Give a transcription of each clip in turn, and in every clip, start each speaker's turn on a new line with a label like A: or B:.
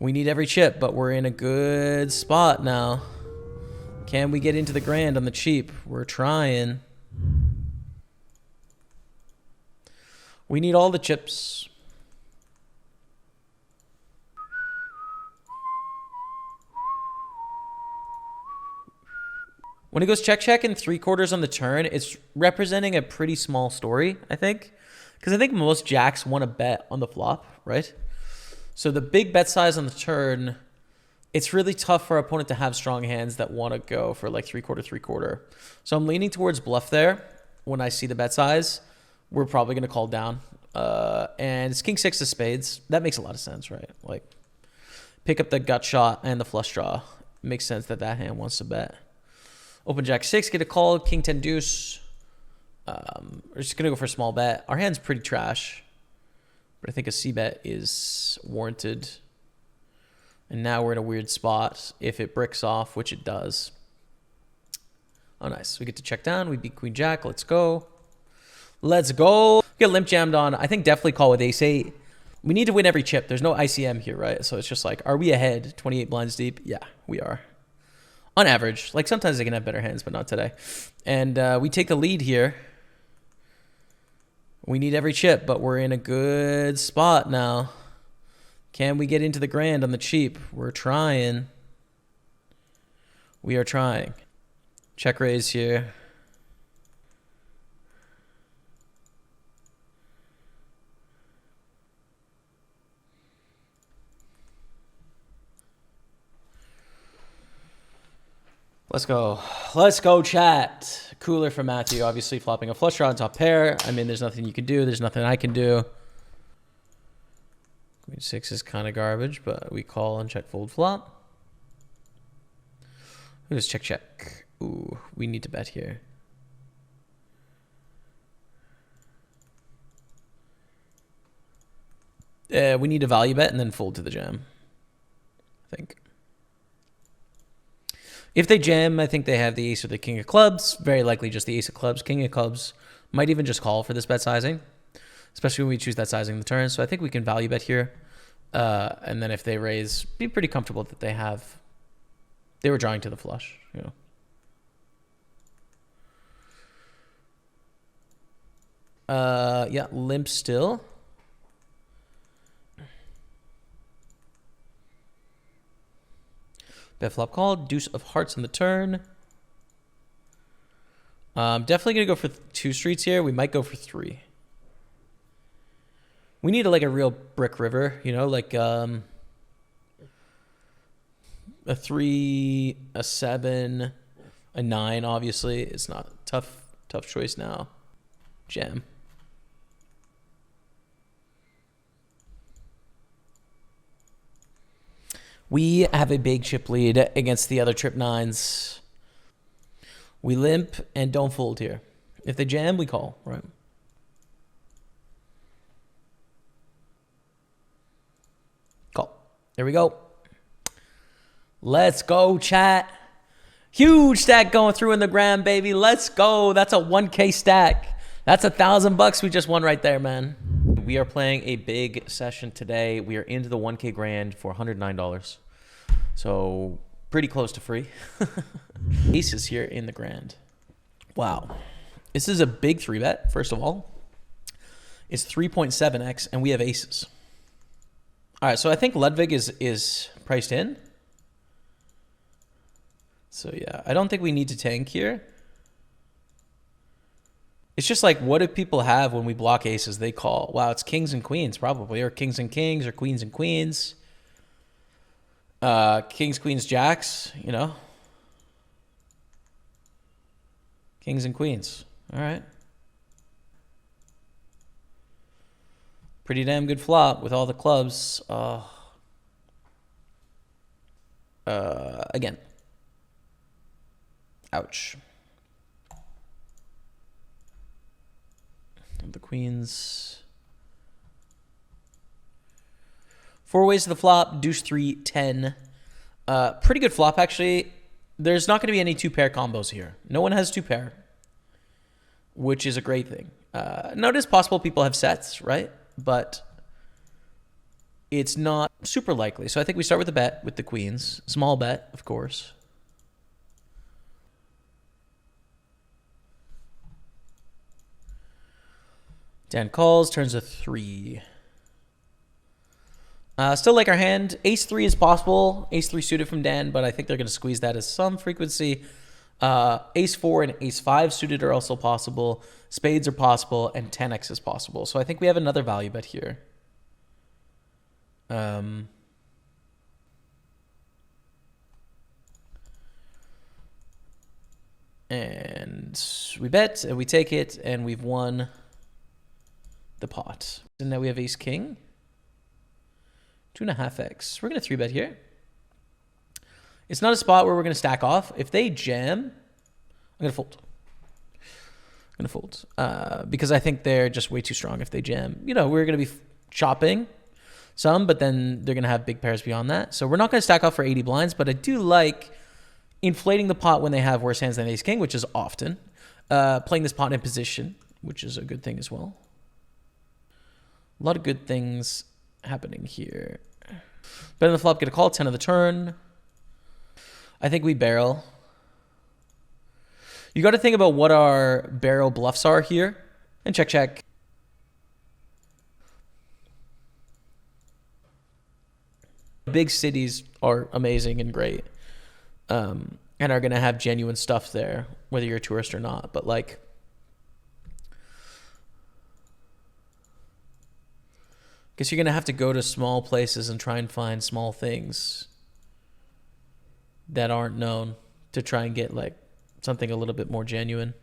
A: We need every chip, but we're in a good spot now. Can we get into the grand on the cheap? We're trying. We need all the chips. When it goes check and 3/4 on the turn, it's representing a pretty small story, I think. Because I think most jacks want to bet on the flop, right? So the big bet size on the turn, it's really tough for our opponent to have strong hands that want to go for like 3/4. So I'm leaning towards bluff there when I see the bet size. We're probably going to call down. And it's king 6 of spades. That makes a lot of sense, right? Like, pick up the gut shot and the flush draw. Makes sense that that hand wants to bet. Open jack 6, get a call, king 10 deuce. We're just going to go for a small bet. Our hand's pretty trash, but I think a C bet is warranted. And now we're in a weird spot. If it bricks off, which it does. Oh, nice. We get to check down. We beat queen jack. Let's go. Let's go. Get limp jammed on. I think definitely call with ace 8. We need to win every chip. There's no ICM here, right? So it's just like, are we ahead 28 blinds deep? Yeah, we are. On average. Like sometimes they can have better hands, but not today. And we take the lead here. We need every chip, but we're in a good spot now. Can we get into the grand on the cheap? We're trying. We are trying. Check raise here. Let's go. Let's go, chat. Cooler for Matthew. Obviously, flopping a flush draw on top pair. I mean, there's nothing you can do. There's nothing I can do. Queen 6 is kind of garbage, but we call and check fold flop. Let's check, check. Ooh, we need to bet here. We need to value bet and then fold to the jam, I think. If they jam, I think they have the ace or the king of clubs. Very likely just the ace of clubs. King of clubs might even just call for this bet sizing, especially when we choose that sizing in the turn. So I think we can value bet here. And then if they raise, be pretty comfortable that they were drawing to the flush, you know. Yeah, limp still. Bet flop call, deuce of hearts on the turn. Definitely going to go for 2 streets here. We might go for 3. We need like a real brick river, you know, like a 3, a 7, a 9, obviously. It's not tough choice now. Jam. We have a big chip lead against the other trip 9s. We limp and don't fold here. If they jam, we call, right? Call. There we go. Let's go, chat. Huge stack going through in the gram, baby. Let's go. That's a 1K stack. That's $1,000 we just won right there, man. We are playing a big session today. We are into the 1K grand for $109. So pretty close to free. Aces here in the grand. Wow. This is a big 3-bet, first of all. It's 3.7x, and we have aces. All right, so I think Ludwig is priced in. So yeah, I don't think we need to tank here. It's just like, what do people have when we block aces? They call. Wow, it's kings and queens probably, or kings and kings, or queens and queens. Kings, queens, jacks, you know. Kings and queens. All right. Pretty damn good flop with all the clubs. Again. Ouch. The queens. 4 ways to the flop. Deuce 3, 10. Pretty good flop, actually. There's not going to be any 2-pair combos here. No one has 2-pair, which is a great thing. Now, it is possible people have sets, right? But it's not super likely. So I think we start with a bet with the queens. Small bet, of course. Dan calls, turns a 3. Still like our hand. Ace-3 is possible. Ace-3 suited from Dan, but I think they're going to squeeze that as some frequency. Ace-4 and Ace-5 suited are also possible. Spades are possible, and 10x is possible. So I think we have another value bet here. And we bet, and we take it, and we've won the pot. And now we have ace-king. 2.5x. We're going to 3-bet here. It's not a spot where we're going to stack off. If they jam, I'm going to fold. I'm going to fold. Because I think they're just way too strong if they jam. You know, we're going to be chopping some, but then they're going to have big pairs beyond that. So we're not going to stack off for 80 blinds, but I do like inflating the pot when they have worse hands than ace-king, which is often. Playing this pot in position, which is a good thing as well. A lot of good things happening here. Bet on the flop, get a call, 10 of the turn. I think we barrel. You got to think about what our barrel bluffs are here. And check, check. Big cities are amazing and great. And are going to have genuine stuff there, whether you're a tourist or not. But like, guess you're going to have to go to small places and try and find small things that aren't known to try and get like something a little bit more genuine.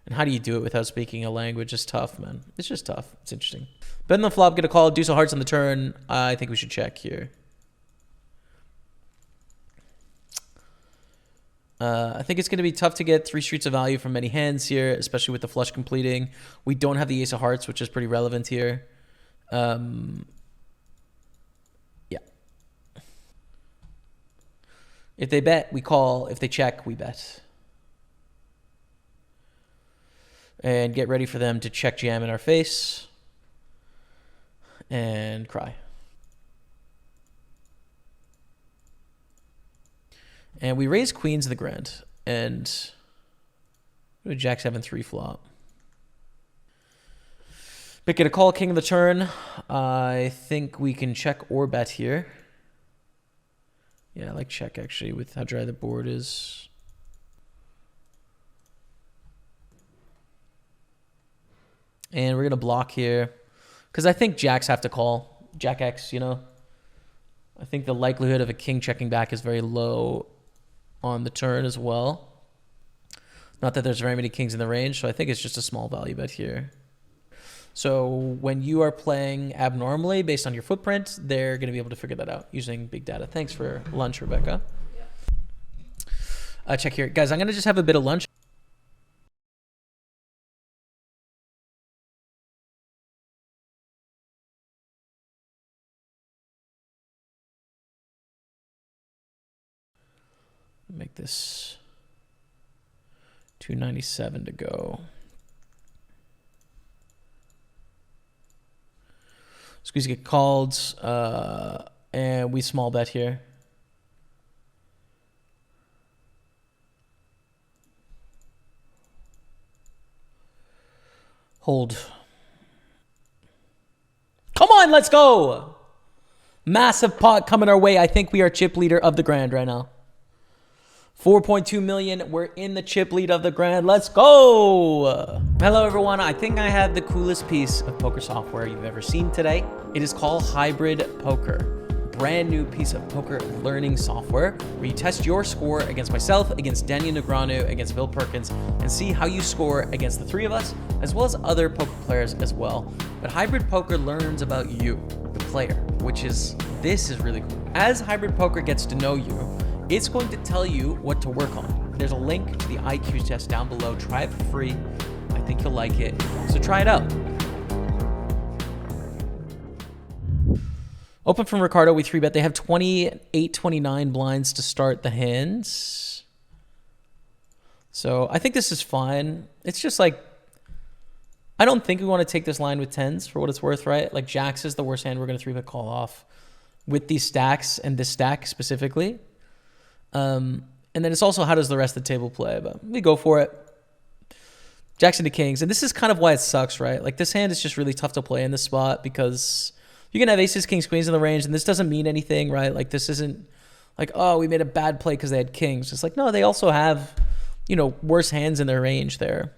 A: And how do you do it without speaking a language? It's tough, man. It's just tough. It's interesting. Bet on the flop, get a call, deuce of hearts on the turn. I think we should check here. I think it's going to be tough to get 3 streets of value from many hands here, especially with the flush completing. We don't have the ace of hearts, which is pretty relevant here. Yeah. If they bet, we call. If they check, we bet. And get ready for them to check jam in our face. And cry. And we raise queens in the grand. And jack 7-3 flop. Pick it a call, king of the turn. I think we can check or bet here. Yeah, I like check actually with how dry the board is. And we're going to block here. Because I think jacks have to call. Jack X, you know. I think the likelihood of a king checking back is very low on the turn as well. Not that there's very many kings in the range, so I think it's just a small value bet here. So when you are playing abnormally based on your footprint, they're going to be able to figure that out using big data. Thanks for lunch, Rebecca. Check here. Guys, I'm going to just have a bit of lunch. Make this 297 to go. Squeeze get called, and we small bet here. Hold. Come on, let's go! Massive pot coming our way. I think we are chip leader of the grand right now. 4.2 million. We're in the chip lead of the grand. Let's go. Hello, everyone. I think I have the coolest piece of poker software you've ever seen today. It is called Hybrid Poker. Brand new piece of poker learning software where you test your score against myself, against Daniel Negreanu, against Bill Perkins, and see how you score against the 3 of us, as well as other poker players as well. But Hybrid Poker learns about you, the player, this is really cool. As Hybrid Poker gets to know you, it's going to tell you what to work on. There's a link to the IQ test down below. Try it for free. I think you'll like it. So try it out. Open from Ricardo, we 3-bet. They have 28, 29 blinds to start the hands. So I think this is fine. It's just like, I don't think we want to take this line with 10s for what it's worth, right? Like jacks is the worst hand we're going to 3-bet call off. with these stacks and this stack specifically. And then it's also how does the rest of the table play, but we go for it. Jacks into kings, and this is kind of why it sucks, right? Like this hand is just really tough to play in this spot because you can have aces, kings, queens in the range, and this doesn't mean anything, right? Like this isn't like, oh, we made a bad play because they had kings. It's like, no, they also have, you know, worse hands in their range there.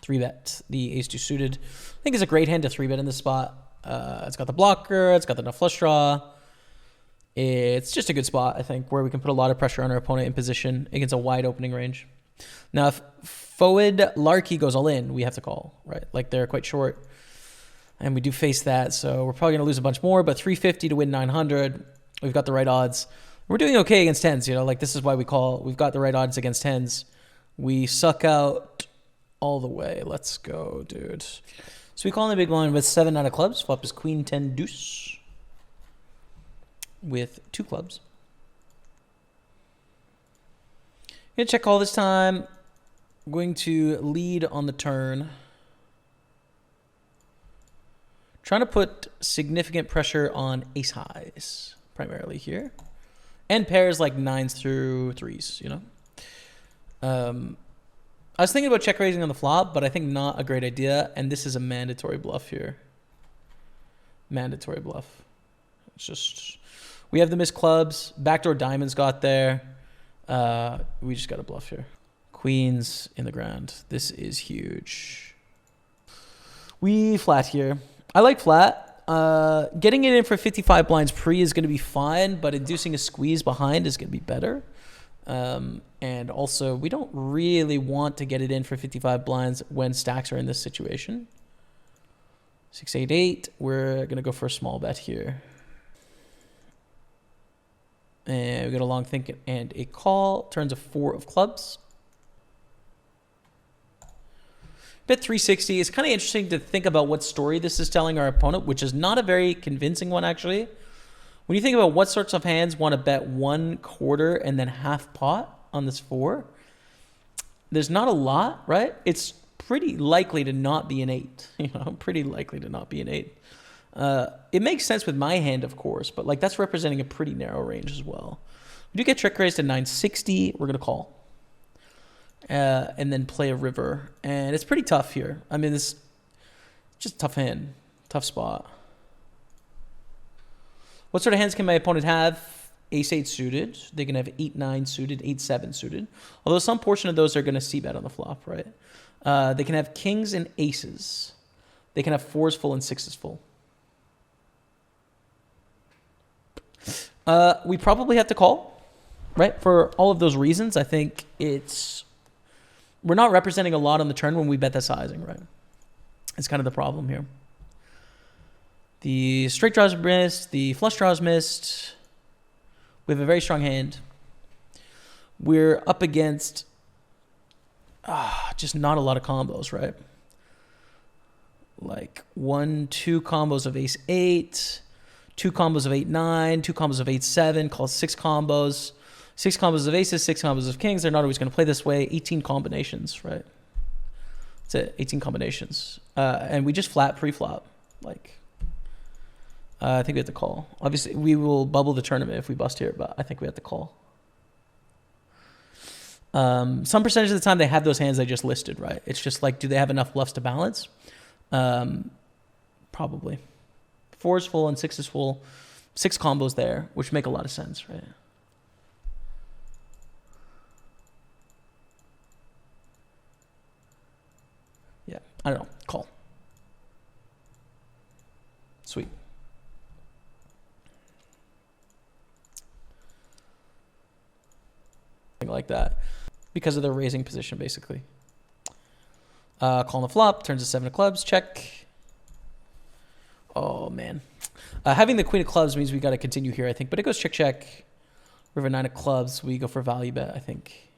A: 3-bet the ace-2 suited. I think it's a great hand to 3-bet in this spot. It's got the blocker, it's got the nut flush draw. It's just a good spot, I think, where we can put a lot of pressure on our opponent in position against a wide opening range. Now, if forward Larky goes all in, we have to call, right? Like they're quite short, and we do face that, so we're probably going to lose a bunch more, but 350 to win 900. We've got the right odds. We're doing okay against tens, you know, like this is why we call. We've got the right odds against tens. We suck out all the way. Let's go, dude. So we call in the big blind with 7-9 of clubs. Flop is queen 10 deuce with 2 clubs. Gonna check call this time. I'm going to lead on the turn. Trying to put significant pressure on ace highs primarily here, and pairs like 9s through 3s. You know. I was thinking about check raising on the flop, but I think not a great idea. And this is a mandatory bluff here. Mandatory bluff. It's just, we have the missed clubs. Backdoor diamonds got there. We just got a bluff here. Queens in the ground. This is huge. We flat here. I like flat. Getting it in for 55 blinds pre is going to be fine, but inducing a squeeze behind is going to be better. And also, we don't really want to get it in for 55 blinds when stacks are in this situation. 6-8-8. We're going to go for a small bet here. And we got a long think and a call. Turns a 4 of clubs. Bet 360. It's kind of interesting to think about what story this is telling our opponent, which is not a very convincing one, actually. When you think about what sorts of hands want to bet 1/4 and then half pot on this 4, there's not a lot, right? It's pretty likely to not be an 8. You know, pretty likely to not be an 8. It makes sense with my hand, of course, but like that's representing a pretty narrow range as well. We do get trick raised to 960. We're gonna call, and then play a river, and it's pretty tough here. I mean, it's just a tough hand, tough spot. What sort of hands can my opponent have? Ace-8 suited. They can have 8-9 suited, 8-7 suited. Although some portion of those are going to c-bet on the flop, right? They can have kings and aces. They can have 4s full and 6s full. We probably have to call, right? For all of those reasons, I think we're not representing a lot on the turn when we bet the sizing, right? It's kind of the problem here. The straight draws missed. The flush draws missed. We have a very strong hand. We're up against just not a lot of combos, right? Like 1, 2 combos of ace-8, 2 combos of 8-9, 2 combos of 8-7, call 6 combos. 6 combos of aces, 6 combos of kings. They're not always going to play this way. 18 combinations, right? That's it, 18 combinations. And we just flat pre-flop. Like, I think we have to call. Obviously, we will bubble the tournament if we bust here, but I think we have to call. Some percentage of the time they have those hands I just listed, right? It's just like, do they have enough bluffs to balance? Probably. 4s full and 6s full. 6 combos there, which make a lot of sense, right? Yeah, I don't know. Call. Sweet. Like that because of their raising position, basically. Calling the flop, turns to 7 of clubs, check. Oh man, having the queen of clubs means we got to continue here, I think, but it goes check check. River 9 of clubs, we go for value bet, I think,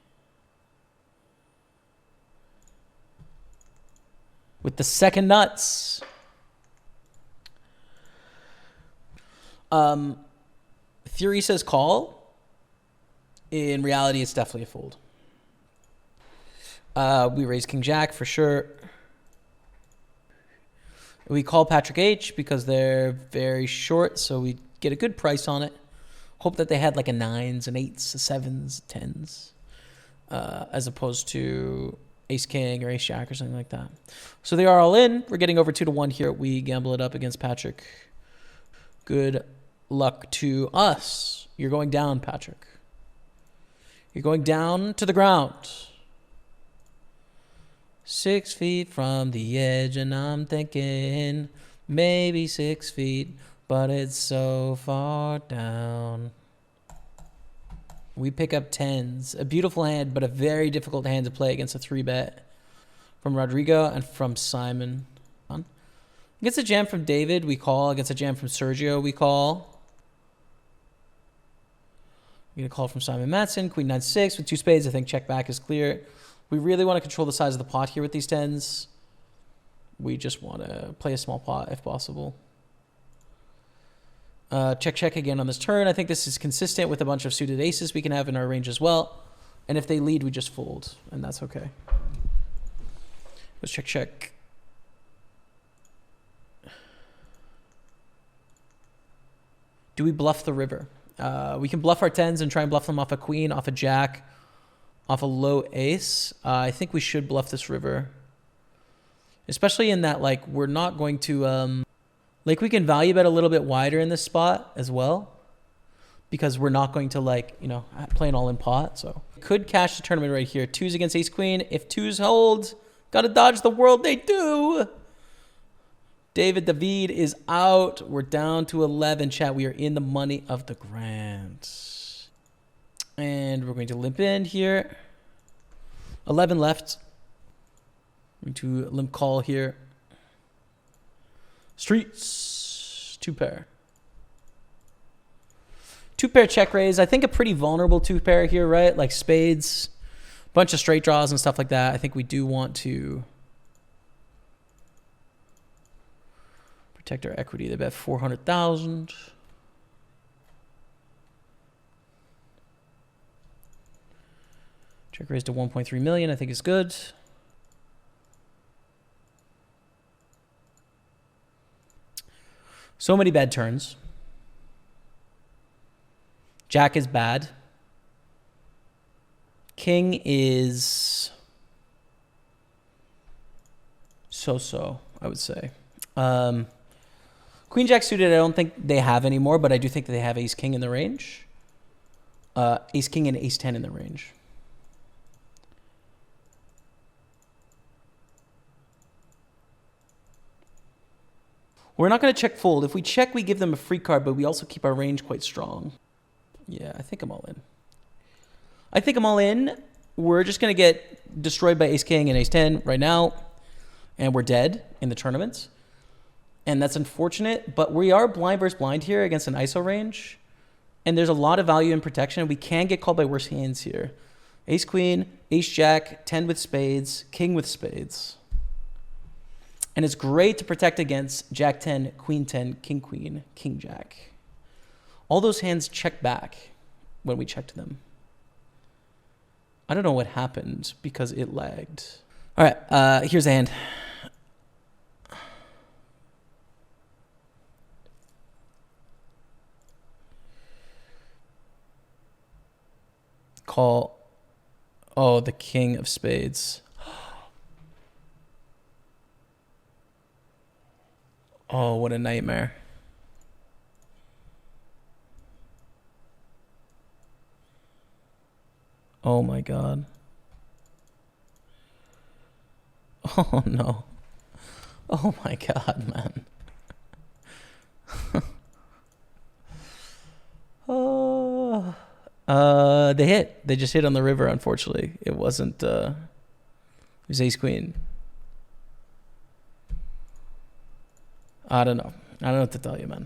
A: with the second nuts. Theory says call. In reality, it's definitely a fold. We raise king jack for sure. We call Patrick H because they're very short, so we get a good price on it. Hope that they had like a 9s and 8s, 7s, 10s, as opposed to ace king or ace jack or something like that. So they are all in. We're getting over 2-1 here. We gamble it up against Patrick. Good luck to us. You're going down, Patrick. You're going down to the ground. 6 feet from the edge, and I'm thinking maybe 6 feet, but it's so far down. We pick up 10s. A beautiful hand, but a very difficult hand to play against a 3-bet from Rodrigo and from Simon. Against a jam from David, we call. Against a jam from Sergio, we call. We're going to call from Simon Matson. Queen 9-6 with 2 spades. I think check back is clear. We really want to control the size of the pot here with these 10s. We just want to play a small pot if possible. Check again on this turn. I think this is consistent with a bunch of suited aces we can have in our range as well. And if they lead, we just fold, and that's okay. Let's check. Do we bluff the river? We can bluff our 10s and try and bluff them off a queen, off a jack, off a low ace. I think we should bluff this river. Especially in that, like, we're not going to... like, we can value bet a little bit wider in this spot as well. Because we're not going to, like, you know, play an all-in pot. So, could cash the tournament right here. 2s against ace-queen. If 2s hold, gotta dodge the world. They do! David is out. We're down to 11, chat. We are in the money of the grand. And we're going to limp in here. 11 left. Going to limp call here. Streets. 2-pair. 2-pair check raise. I think a pretty vulnerable 2-pair here, right? Like spades, bunch of straight draws and stuff like that. I think we do want to protect our equity. They bet 400,000. Check raise to 1.3 million. I think is good. So many bad turns. Jack is bad. King is so-so, I would say. Queen Jack suited, I don't think they have anymore, but I do think that they have Ace King in the range. Ace King and Ace 10 in the range. We're not going to check fold. If we check, we give them a free card, but we also keep our range quite strong. Yeah, I think I'm all in. I think I'm all in. We're just going to get destroyed by Ace King and Ace 10 right now, and we're dead in the tournament. And that's unfortunate, but we are blind versus blind here against an ISO range, and there's a lot of value in protection. We can get called by worse hands here. Ace Queen, Ace Jack, 10 with spades, King with spades. And it's great to protect against Jack 10, Queen 10, King Queen, King Jack. All those hands check back when we checked them. I don't know what happened because it lagged. All right, here's a hand. Call. Oh, the king of spades. Oh, what a nightmare. Oh my God. Oh no. Oh my God, man. Oh. They hit. They just hit on the river, unfortunately. It wasn't, it was Ace Queen. I don't know. I don't know what to tell you, man.